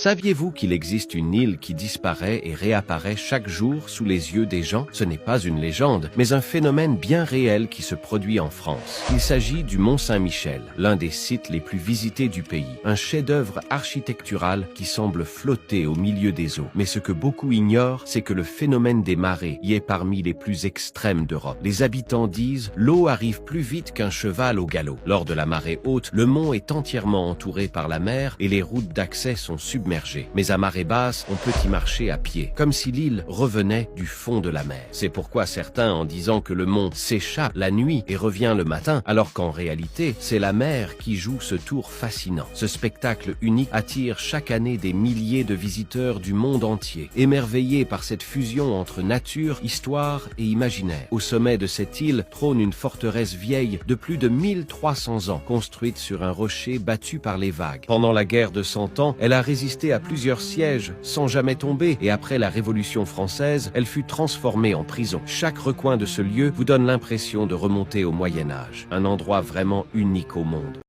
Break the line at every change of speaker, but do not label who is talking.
Saviez-vous qu'il existe une île qui disparaît et réapparaît chaque jour sous les yeux des gens? Ce n'est pas une légende, mais un phénomène bien réel qui se produit en France. Il s'agit du Mont Saint-Michel, l'un des sites les plus visités du pays. Un chef-d'œuvre architectural qui semble flotter au milieu des eaux. Mais ce que beaucoup ignorent, c'est que le phénomène des marées y est parmi les plus extrêmes d'Europe. Les habitants disent « l'eau arrive plus vite qu'un cheval au galop ». Lors de la marée haute, le mont est entièrement entouré par la mer et les routes d'accès sont submergées. Mais à marée basse, on peut y marcher à pied, comme si l'île revenait du fond de la mer. C'est pourquoi certains, en disant que le mont s'échappe la nuit et revient le matin, alors qu'en réalité, c'est la mer qui joue ce tour fascinant. Ce spectacle unique attire chaque année des milliers de visiteurs du monde entier, émerveillés par cette fusion entre nature, histoire et imaginaire. Au sommet de cette île trône une forteresse vieille de plus de 1300 ans, construite sur un rocher battu par les vagues. Pendant la guerre de 100 ans, elle a résisté à plusieurs sièges sans jamais tomber et après la Révolution française, elle fut transformée en prison. Chaque recoin de ce lieu vous donne l'impression de remonter au Moyen Âge, un endroit vraiment unique au monde.